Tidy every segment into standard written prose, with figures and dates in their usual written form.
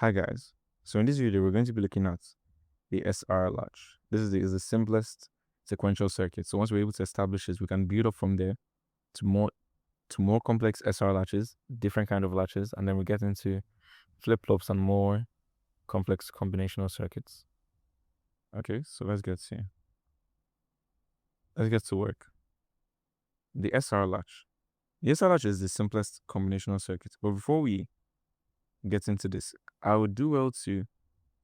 Hi guys, so in this video we're going to be looking at the SR latch. This is the simplest sequential circuit. So once we're able to establish this, we can build up from there to more complex SR latches, different kind of latches, and then we get into flip-flops and more complex combinational circuits. Okay, so let's get to work. The SR latch. The SR latch is the simplest combinational circuit. But before we get into this, I would do well to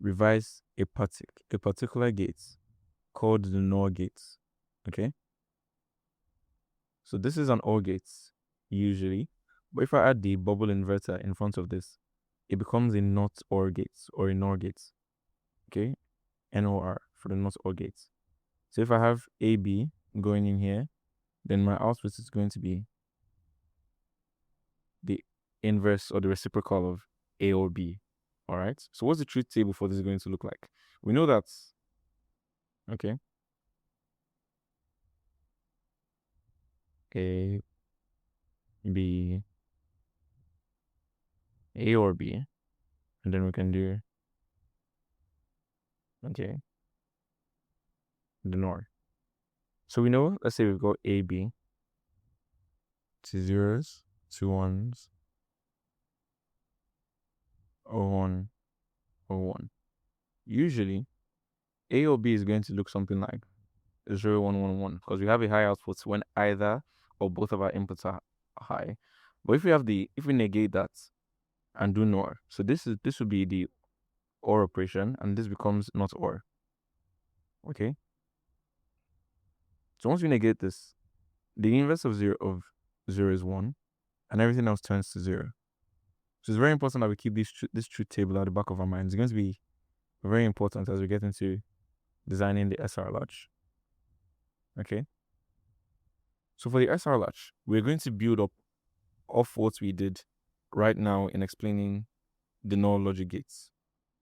revise a particular gate called the NOR gate. Okay, so this is an OR gate usually, but if I add the bubble inverter in front of this, it becomes a NOT OR gate or a NOR gate. Okay, NOR for the NOT OR gate. So if I have AB going in here, then my output is going to be the inverse or the reciprocal of A or B. All right, so what's the truth table for this going to look like? We know that, okay, A, B, A or B, and then we can do, okay, the NOR. So we know, let's say we've got AB, two zeros, two ones, O1, O1. Usually, A or B is going to look something like 0, 1, 1, 1, because we have a high output when either or both of our inputs are high. But if we negate that and do NOR, so this would be the OR operation, and this becomes not OR. Okay. So once we negate this, the inverse of zero is 1, and everything else turns to 0. So it's very important that we keep this truth table at the back of our minds. It's going to be very important as we get into designing the SR latch. Okay. So for the SR latch, we're going to build up off what we did right now in explaining the NOR logic gates.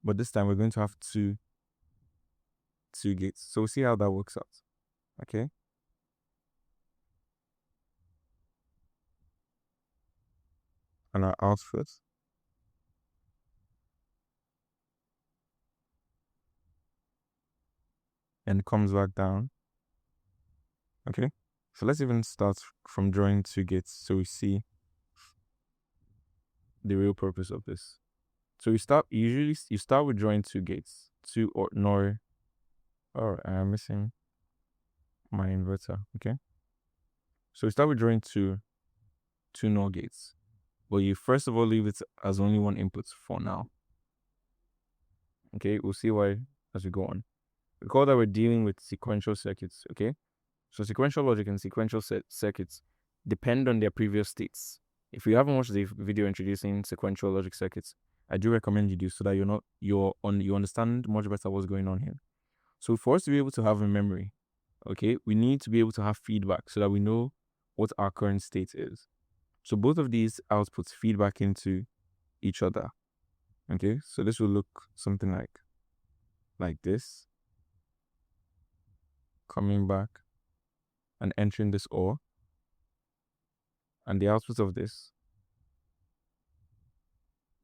But this time we're going to have two gates. So we'll see how that works out. Okay. And our output. And comes back down. Okay. So let's even start from drawing two gates so we see the real purpose of this. So you start with drawing two gates, two or NOR. Oh, I'm missing my inverter. Okay. So we start with drawing two NOR gates. But you first of all leave it as only one input for now. Okay, we'll see why as we go on. Recall that we're dealing with sequential circuits. Okay, so sequential logic and sequential circuits depend on their previous states. If you haven't watched the video introducing sequential logic circuits, I do recommend you do, so that you understand much better what's going on here. So for us to be able to have a memory, okay, we need to be able to have feedback so that we know what our current state is. So both of these outputs feed back into each other. Okay, so this will look something like this, coming back and entering this OR, and the output of this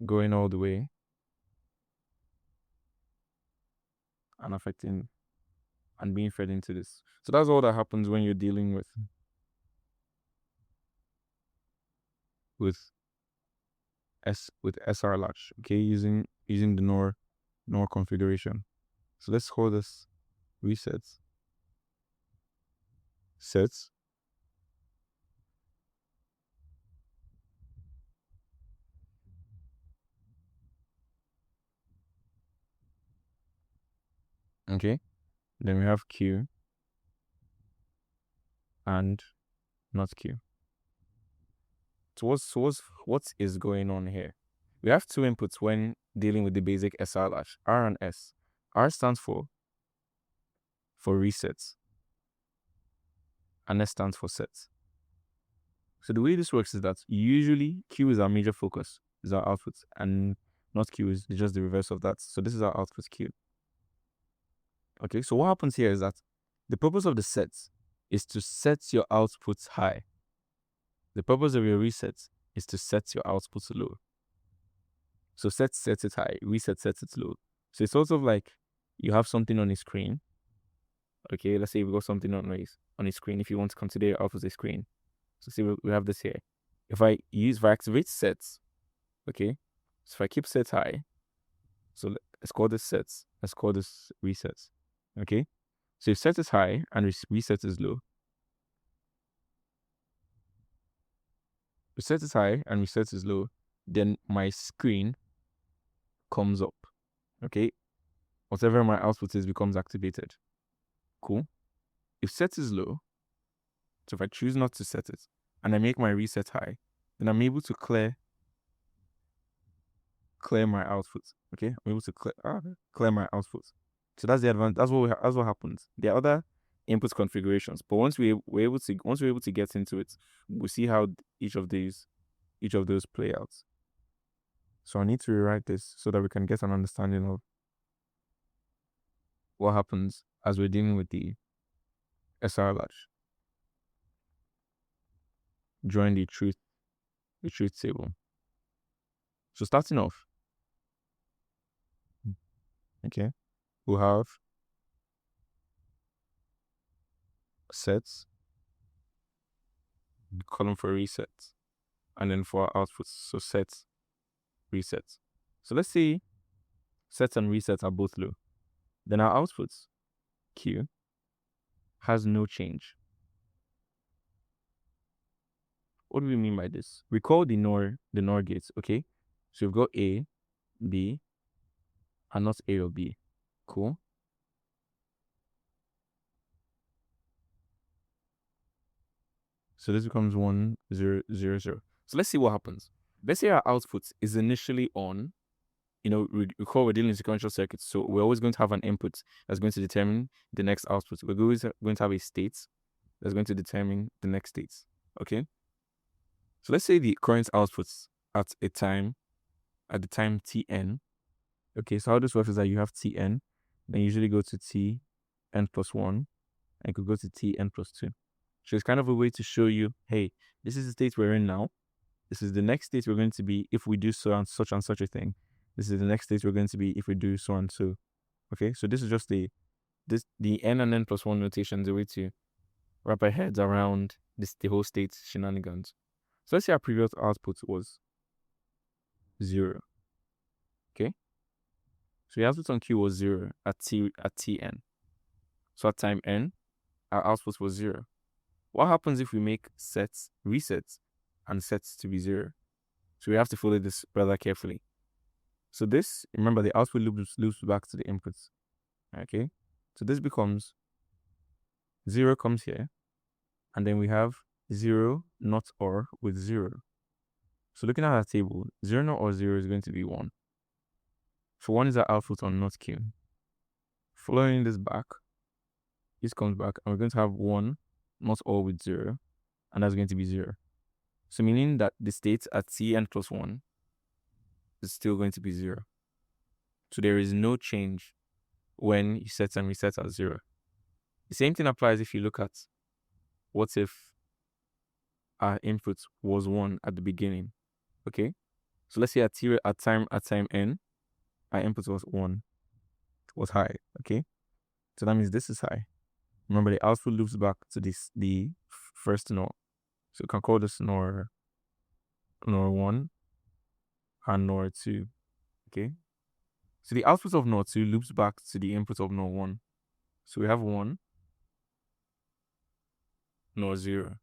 going all the way and affecting and being fed into this. So that's all that happens when you're dealing with SR latch. Okay, using the NOR configuration. So let's call this resets, sets, okay, then we have Q and not Q. So what is going on here? We have two inputs when dealing with the basic SR latch, R and S. R stands for resets, and S stands for sets. So the way this works is that usually Q is our major focus, is our output, and not Q is just the reverse of that. So this is our output Q. Okay, so what happens here is that the purpose of the sets is to set your outputs high. The purpose of your resets is to set your outputs low. So set sets it high, reset sets it low. So it's sort of like you have something on a screen. Okay, let's say we got something on a screen. If you want to consider it off as a screen, so see we have this here. If I activate sets, okay, so if I keep set high, so let's call this sets, let's call this resets, okay. So if set is high and reset is low, if set is high and reset is low, then my screen comes up, okay. Whatever my output is becomes activated. Cool. If set is low, so if I choose not to set it and I make my reset high, then I'm able to clear my output. Okay, I'm able to clear my output. So that's the advantage. That's what happens. There are other input configurations, but once we're able to get into it, we see how each of those play out. So I need to rewrite this so that we can get an understanding of what happens as we're dealing with the SR latch. Join the truth table. So starting off, okay, we'll have sets, column for resets, and then for our outputs, so sets, resets. So let's say sets and resets are both low. Then our outputs, Q, has no change. What do we mean by this? Recall the NOR gates, okay? So we've got A, B, and not A or B. Cool. So this becomes 1, 0, 0, 0. So let's see what happens. Let's say our output is initially on. Recall we're dealing in sequential circuits, so we're always going to have an input that's going to determine the next output. We're always going to have a state that's going to determine the next states. Okay. So let's say the current outputs at the time Tn. Okay, so how this works is that you have Tn, then you usually go to Tn plus 1, and you could go to Tn plus 2. So it's kind of a way to show you, hey, this is the state we're in now. This is the next state we're going to be if we do so and such a thing. This is the next state we're going to be if we do so and so. Okay, so this is just the n and n plus 1 notation is a way to wrap our heads around the whole state shenanigans. So let's say our previous output was 0. Okay, so the output on Q was 0 at Tn. So at time n, our output was 0. What happens if we make resets, and sets to be 0? So we have to follow this rather carefully. So this, remember, the output loops back to the inputs. Okay, so this becomes 0 comes here, and then we have 0 not OR with 0. So looking at our table, 0 not OR 0 is going to be 1. So 1 is our output on not Q. Following this back, this comes back, and we're going to have 1 not OR with 0, and that's going to be 0. So meaning that the state at Tn plus 1 is still going to be 0. So there is no change when you set and reset at 0. The same thing applies if you look at what if our input was 1 at the beginning. Okay, so let's say at time n, our input was 1, was high. Okay, so that means this is high. Remember, the output loops back to the first NOR. So we can call this NOR 1 and NOR 2. Okay, so the output of NOR 2 loops back to the input of NOR 1. So we have 1, NOR 0.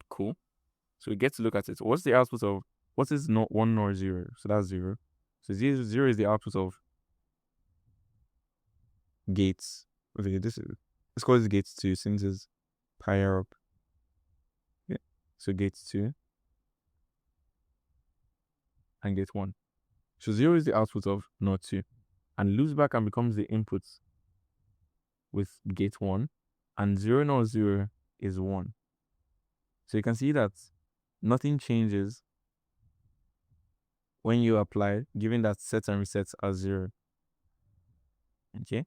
Cool. So we get to look at it. What's the output of, what is 1 NOR 0? So that's 0. So 0 is the output of gates. Okay, let's call this gates 2 since it's higher up. Yeah. So gates 2 and gate 1. So 0 is the output of NOR 2 and loops back and becomes the input with gate 1, and 0 NOR 0 is 1. So you can see that nothing changes when you apply, given that sets and resets are 0. Okay.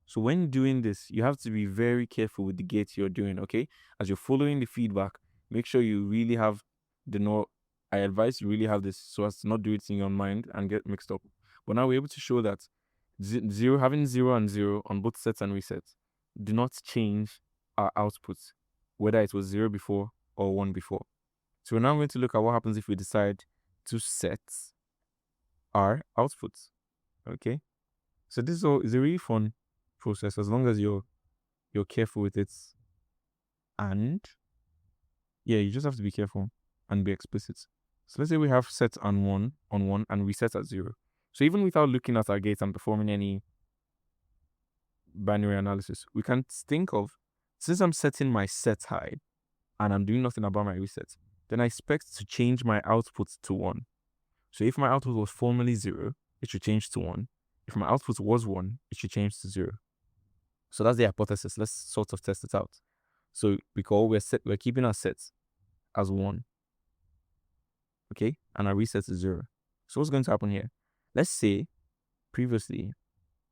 So when doing this, you have to be very careful with the gates you're doing, okay? As you're following the feedback, make sure you really have the NOR I advise you really have this so as to not do it in your mind and get mixed up. But now we're able to show that having 0 and 0 on both sets and resets do not change our output, whether it was 0 before or 1 before. So we're now going to look at what happens if we decide to set our outputs. Okay, so this is a really fun process as long as you're careful with it, and yeah, you just have to be careful and be explicit. So let's say we have set on 1 and reset at 0. So even without looking at our gates and performing any binary analysis, we can think of, since I'm setting my set high and I'm doing nothing about my reset, then I expect to change my output to 1. So if my output was formerly 0, it should change to 1. If my output was 1, it should change to 0. So that's the hypothesis. Let's sort of test it out. So recall we're keeping our sets as 1. Okay, and our reset is 0. So what's going to happen here? Let's say previously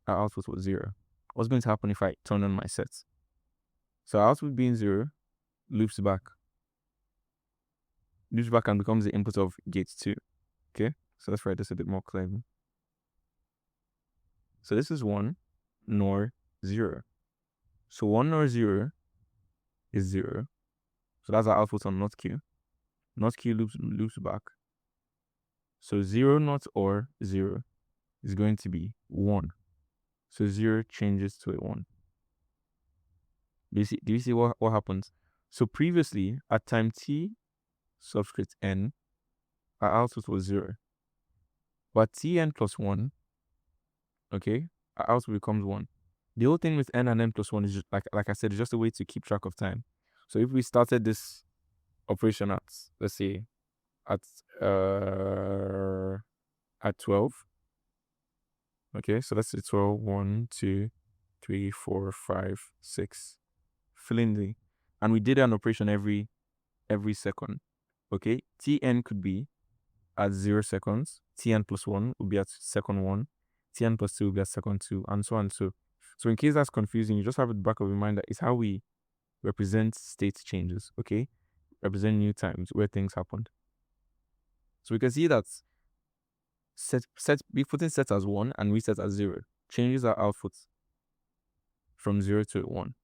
our output was 0. What's going to happen if I turn on my sets? So our output being 0 loops back and becomes the input of gate 2. Okay, so let's write this a bit more clearly. So this is 1 nor 0. So 1 nor 0 is 0. So that's our output on not Q. Not Q loops back. So 0 not or 0 is going to be 1. So 0 changes to a 1. Do you see what happens? So previously at time t subscript n, our output was 0. But tn plus 1, okay, our output becomes 1. The whole thing with n and n plus 1 is just, like I said, it's just a way to keep track of time. So if we started this operation at, let's say, at 12, okay, so let's say 12, 1, 2, 3, 4, 5, 6, fill in the, and we did an operation every second, okay, tn could be at 0 seconds, tn plus 1 would be at second 1, tn plus 2 would be at second 2, and so on. So in case that's confusing, you just have it back of your mind that it's how we represent state changes, okay? Represent new times where things happened. So we can see that we putting set as 1 and reset as 0 changes our output from 0 to 1.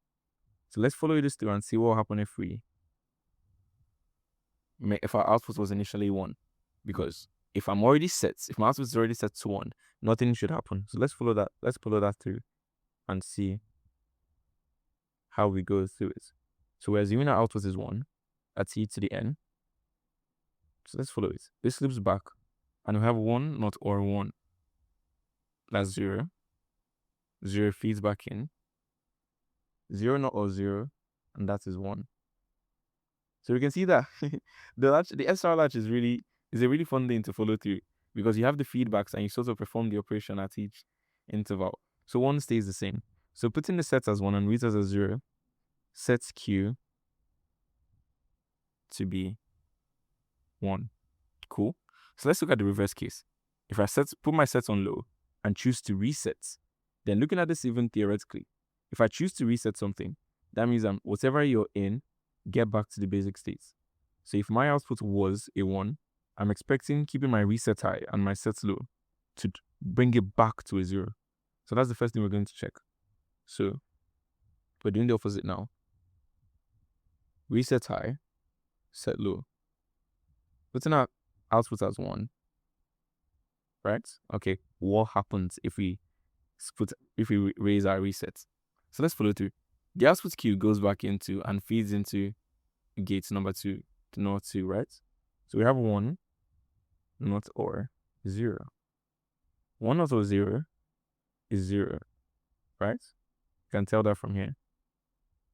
So let's follow this through and see what will happen if our output was initially 1. Because if my output is already set to 1, nothing should happen. So let's follow that through and see how we go through it. So we're assuming our output is 1 at t to the n. So let's follow it. This loops back and we have 1 not or 1. That's 0. 0 feeds back in. 0 not or 0, and that is 1. So we can see that the SR latch is a really fun thing to follow through, because you have the feedbacks and you sort of perform the operation at each interval. So 1 stays the same. So putting the sets as 1 and resets as 0 sets Q to be 1. Cool. So let's look at the reverse case. If I put my sets on low and choose to reset, then looking at this even theoretically, if I choose to reset something, that means whatever you're in, get back to the basic states. So if my output was a 1, I'm expecting keeping my reset high and my sets low to bring it back to a 0. So that's the first thing we're going to check. So we're doing the opposite now. Reset high, set low. Putting our output as 1, right? Okay, what happens if we raise our resets? So let's follow through. The output Q goes back into and feeds into gate number 2 to not 2, right? So we have 1 not or 0. 1 not or 0 is 0, right? You can tell that from here.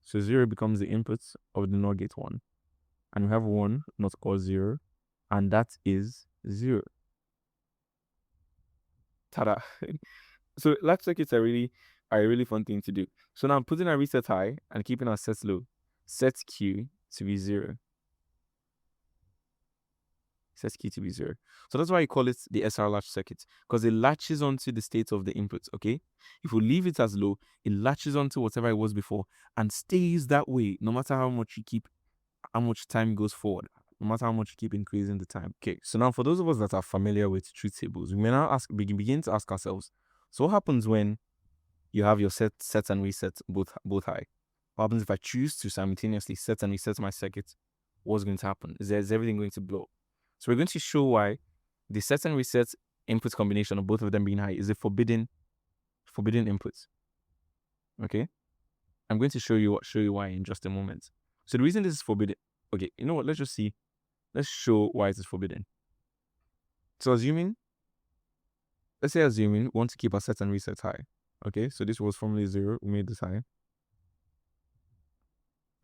So 0 becomes the input of the NOR gate 1. And we have 1 not or 0, and that is 0. Tada! So latch circuits are a really fun thing to do. So now I'm putting our reset high and keeping our sets low. Set Q to be 0. Set Q to be 0. So that's why I call it the SR latch circuit, because it latches onto the state of the input, okay? If we leave it as low, it latches onto whatever it was before and stays that way no matter how much you keep, how much time goes forward. no matter how much you keep increasing the time. Okay, so now for those of us that are familiar with truth tables, we may now begin to ask ourselves, so what happens when you have your set and reset both high? What happens if I choose to simultaneously set and reset my circuit? What's going to happen? Is everything going to blow? So we're going to show why the set and reset input combination of both of them being high is a forbidden input. Okay, I'm going to show you why in just a moment. So the reason this is forbidden, okay, you know what? Let's show why it is forbidden. So assuming we want to keep our set and reset high. Okay, so this was formerly 0. We made this high.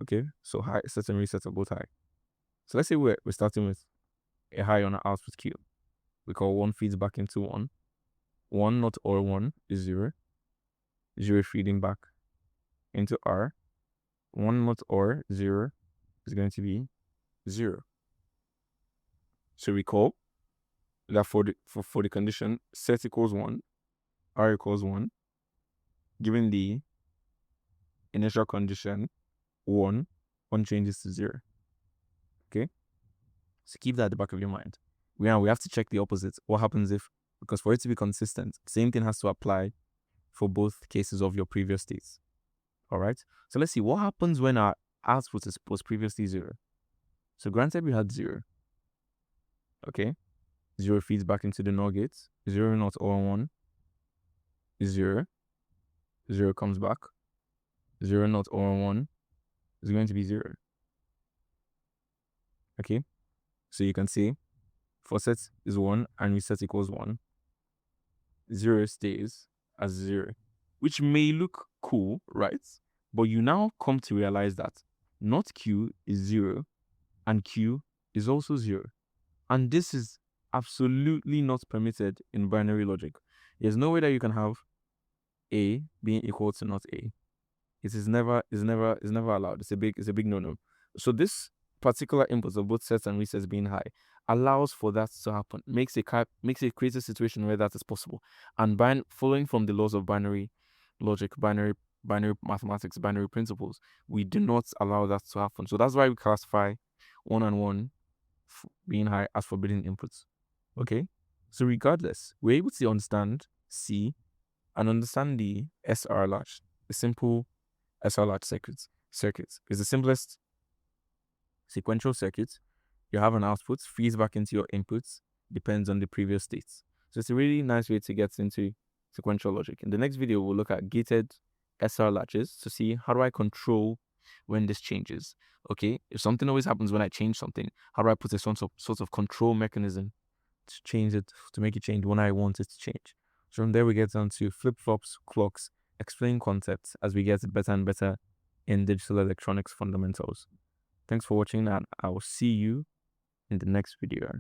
Okay, so high set and reset are both high. So let's say we're starting with a high on our output Q. We call 1 feeds back into 1. 1 not or 1 is 0. 0 feeding back into R. 1 not or 0 is going to be 0. So recall that for the condition set equals 1, R equals 1, given the initial condition 1 changes to 0. Okay, so keep that at the back of your mind. We have to check the opposite. What happens if, because for it to be consistent, same thing has to apply for both cases of your previous states. All right, so let's see what happens when our output was previously 0. So granted we had 0. Okay, 0 feeds back into the NOR gate. 0 not or 1 is 0. 0 comes back. 0 not or 1 is going to be 0. Okay, so you can see for set is 1 and reset equals 1. 0 stays as 0, which may look cool, right? But you now come to realize that not Q is 0 and Q is also 0. And this is absolutely not permitted in binary logic. There's no way that you can have A being equal to not A. It is never allowed. It's a big no-no. So this particular input of both sets and resets being high allows for that to happen. Makes it create a situation where that is possible. And following from the laws of binary logic, binary mathematics, binary principles, we do not allow that to happen. So that's why we classify 1 and 1 being high as forbidden inputs. Okay, so regardless, we're able to understand C and understand the SR latch, the simple SR latch circuit is the simplest sequential circuit. You have an output, feeds back into your inputs, depends on the previous states. So it's a really nice way to get into sequential logic. In the next video, we'll look at gated SR latches to see how do I control when this changes. Okay, if something always happens when I change something, how do I put a sort of control mechanism to change it, to make it change when I want it to change? So from there we get down to flip-flops, clocks, explain concepts as we get better and better in digital electronics fundamentals. Thanks for watching, and I will see you in the next video.